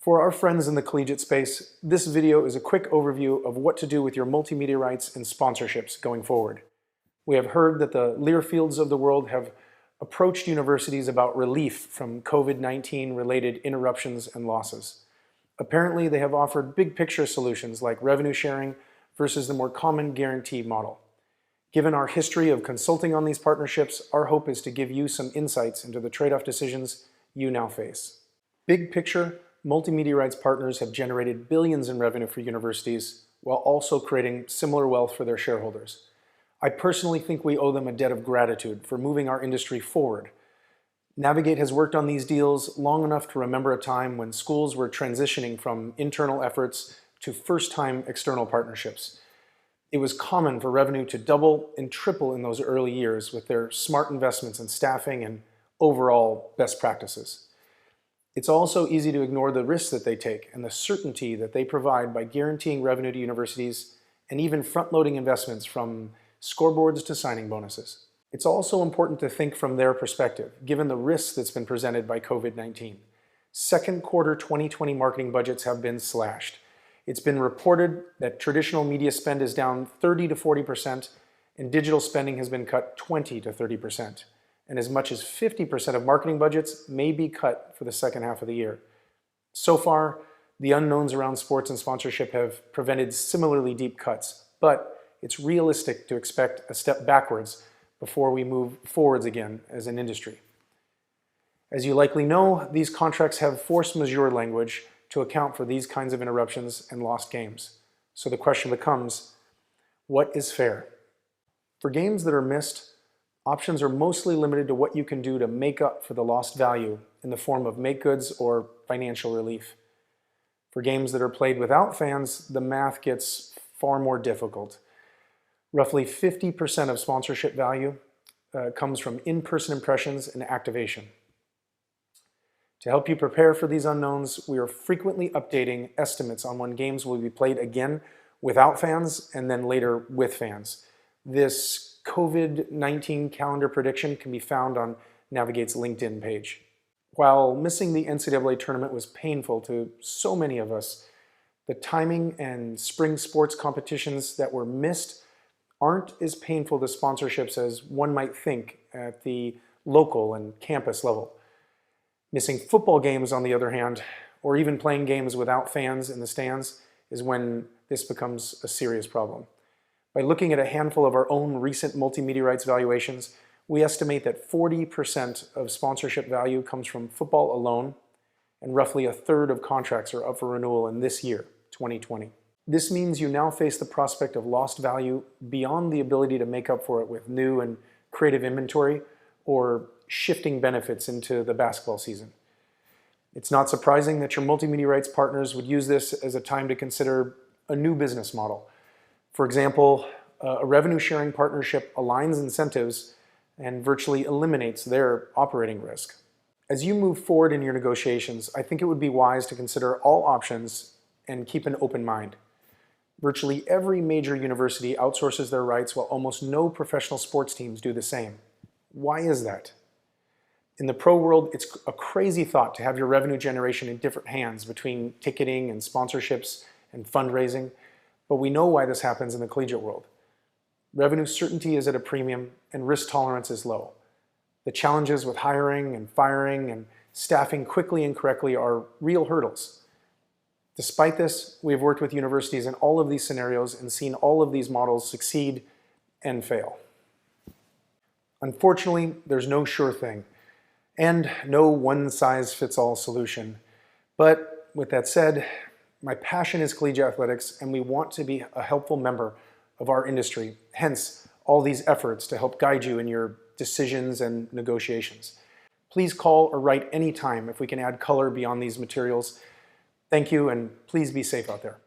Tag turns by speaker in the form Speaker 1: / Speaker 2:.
Speaker 1: For our friends in the collegiate space, this video is a quick overview of what to do with your multimedia rights and sponsorships going forward. We have heard that the Learfields of the world have approached universities about relief from COVID-19 related interruptions and losses. Apparently, they have offered big picture solutions like revenue sharing versus the more common guarantee model. Given our history of consulting on these partnerships, our hope is to give you some insights into the trade-off decisions you now face. Big picture, multimedia rights partners have generated billions in revenue for universities while also creating similar wealth for their shareholders. I personally think we owe them a debt of gratitude for moving our industry forward. Navigate has worked on these deals long enough to remember a time when schools were transitioning from internal efforts to first-time external partnerships. It was common for revenue to double and triple in those early years with their smart investments in staffing and overall best practices. It's also easy to ignore the risks that they take and the certainty that they provide by guaranteeing revenue to universities and even front-loading investments from scoreboards to signing bonuses. It's also important to think from their perspective, given the risks that's been presented by COVID-19. Second quarter 2020 marketing budgets have been slashed. It's been reported that traditional media spend is down 30 to 40%, and digital spending has been cut 20 to 30%. And as much as 50% of marketing budgets may be cut for the second half of the year. So far, the unknowns around sports and sponsorship have prevented similarly deep cuts, but it's realistic to expect a step backwards before we move forwards again as an industry. As you likely know, these contracts have force majeure language to account for these kinds of interruptions and lost games. So the question becomes, what is fair? For games that are missed, options are mostly limited to what you can do to make up for the lost value in the form of make goods or financial relief. For games that are played without fans, the math gets far more difficult. Roughly 50% of sponsorship value comes from in-person impressions and activation. To help you prepare for these unknowns, we are frequently updating estimates on when games will be played again without fans and then later with fans. This COVID-19 calendar prediction can be found on Navigate's LinkedIn page. While missing the NCAA tournament was painful to so many of us, the timing and spring sports competitions that were missed aren't as painful to sponsorships as one might think at the local and campus level. Missing football games, on the other hand, or even playing games without fans in the stands, is when this becomes a serious problem. By looking at a handful of our own recent multimedia rights valuations, we estimate that 40% of sponsorship value comes from football alone, and roughly a third of contracts are up for renewal in this year, 2020. This means you now face the prospect of lost value beyond the ability to make up for it with new and creative inventory or shifting benefits into the basketball season. It's not surprising that your multimedia rights partners would use this as a time to consider a new business model. For example, a revenue sharing partnership aligns incentives and virtually eliminates their operating risk. As you move forward in your negotiations, I think it would be wise to consider all options and keep an open mind. Virtually every major university outsources their rights while almost no professional sports teams do the same. Why is that? In the pro world, it's a crazy thought to have your revenue generation in different hands between ticketing and sponsorships and fundraising, but we know why this happens in the collegiate world. Revenue certainty is at a premium and risk tolerance is low. The challenges with hiring and firing and staffing quickly and correctly are real hurdles. Despite this, we have worked with universities in all of these scenarios and seen all of these models succeed and fail. Unfortunately, there's no sure thing and no one-size-fits-all solution. But with that said, my passion is collegiate athletics and we want to be a helpful member of our industry, hence all these efforts to help guide you in your decisions and negotiations. Please call or write anytime if we can add color beyond these materials. Thank you, and please be safe out there.